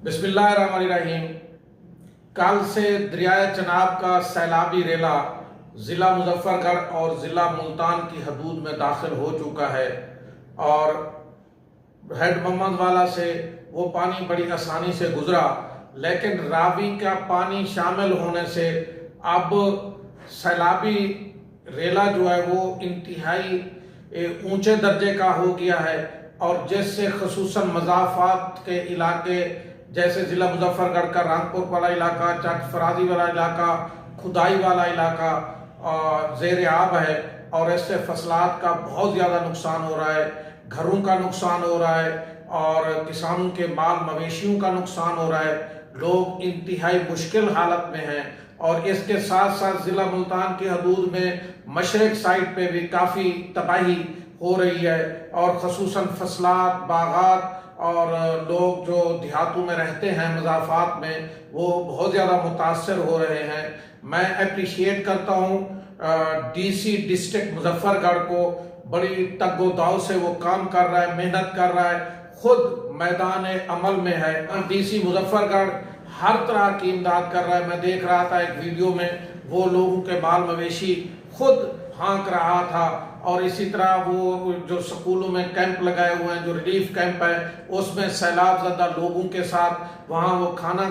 बिस्मिल्लाहिर्रहमानिर्रहीम। कल से दरियाए चनाब का सैलाबी रेला ज़िला मुजफ्फरगढ़ और ज़िला मुल्तान की हदूद में दाखिल हो चुका है और हेड मोहम्मद वाला से वो पानी बड़ी आसानी से गुजरा, लेकिन रावी का पानी शामिल होने से अब सैलाबी रेला जो है वो इंतहाई ऊंचे दर्जे का हो गया है और जिससे खसूसन मज़ाफ़ात के इलाके जैसे ज़िला मुजफ्फरगढ़ का रामपुर वाला इलाका, चक फराजी वाला इलाका, खुदाई वाला इलाका ज़ेर आब है और इससे फसलात का बहुत ज़्यादा नुकसान हो रहा है, घरों का नुकसान हो रहा है और किसानों के माल मवेशियों का नुकसान हो रहा है। लोग इंतहाई मुश्किल हालत में हैं और इसके साथ साथ ज़िला मुल्तान की हदूद में मशरक साइड पे भी काफ़ी तबाही हो रही है और ख़ुसूसन फसलात, बागात और लोग जो देहातों में रहते हैं मज़ाफ़ात में वो बहुत ज़्यादा मुतासर हो रहे हैं। मैं अप्रिशिएट करता हूँ डीसी डिस्ट्रिक्ट मुजफ्फरगढ़ को, बड़ी तगोदाव से वो काम कर रहा है, मेहनत कर रहा है, खुद मैदान अमल में है। डीसी मुजफ्फरगढ़ हर तरह की इमदाद कर रहा है। मैं देख रहा था एक वीडियो में वो लोगों के माल मवेशी खुद हाँक रहा था और इसी तरह वो जो स्कूलों में कैंप लगाए हुए हैं, जो रिलीफ कैंप है, उसमें सैलाब ज़दा लोगों के साथ वहाँ वो खाना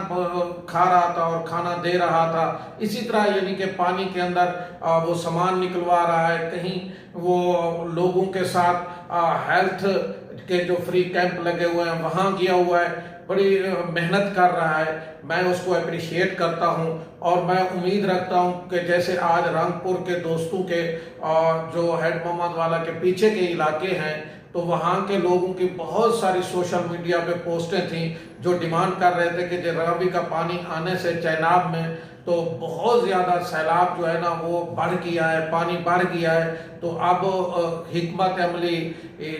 खा रहा था और खाना दे रहा था। इसी तरह यानी कि पानी के अंदर वो सामान निकलवा रहा है, कहीं वो लोगों के साथ हेल्थ के जो फ्री कैंप लगे हुए हैं वहाँ गया हुआ है, बड़ी मेहनत कर रहा है। मैं उसको अप्रिशिएट करता हूँ और मैं उम्मीद रखता हूँ कि जैसे आज रंगपुर के दोस्तों के जो हेड मोहम्मद वाला के पीछे के इलाके हैं तो वहाँ के लोगों की बहुत सारी सोशल मीडिया पे पोस्टें थीं जो डिमांड कर रहे थे कि रावी का पानी आने से चैनाब में तो बहुत ज़्यादा सैलाब जो है ना वो बढ़ गया है, पानी बढ़ गया है। तो अब हिकमत अमली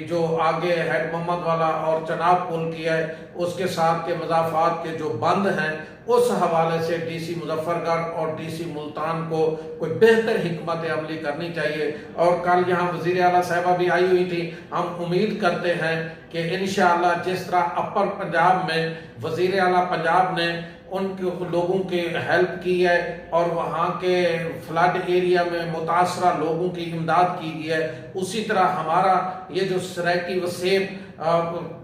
जो आगे हेड मोहम्मद वाला और चनाब पुल किया है उसके साथ के मज़ाफ़ात के जो बंद हैं उस हवाले से डीसी मुजफ्फरगढ़ और डीसी मुल्तान को कोई बेहतर हिकमत अमली करनी चाहिए। और कल यहाँ वज़ीर आला साहिबा भी आई हुई थी। हम उम्मीद करते हैं कि इंशाअल्लाह जिस तरह अपर पंजाब में वज़ीर आला पंजाब ने उनके लोगों की हेल्प की है और वहाँ के फ्लड एरिया में मुतासरा लोगों की इमदाद की गई है, उसी तरह हमारा ये जो सराकी वसेब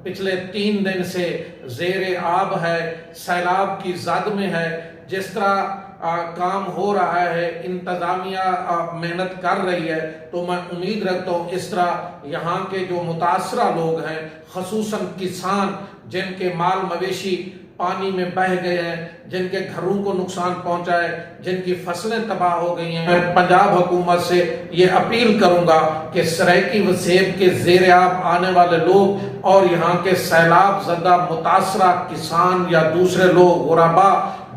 पिछले 3 दिन से ज़ेर आब है, सैलाब की जद में है, जिस तरह काम हो रहा है, इंतज़ामिया मेहनत कर रही है, तो मैं उम्मीद रखता हूँ इस तरह यहाँ के जो मुतासरा लोग हैं, ख़ुसूसन किसान जिनके माल मवेशी पानी में बह गए हैं, जिनके घरों को नुकसान पहुंचा है, जिनकी फसलें तबाह हो गई हैं, मैं पंजाब हुकूमत से ये अपील करूंगा कि सराकी वसेब के ज़ेर आब आने वाले लोग और यहाँ के सैलाब ज़दा मुतासरा किसान या दूसरे लोग गुरबा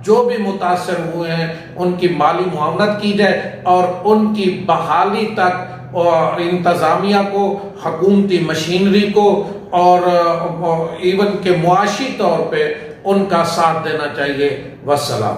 जो भी मुतासर हुए हैं उनकी माली मुआवनत की जाए और उनकी बहाली तक और इंतज़ामिया को, हुकूमती मशीनरी को और इवन के मुआशी तौर पे उनका साथ देना चाहिए। वस्सलाम।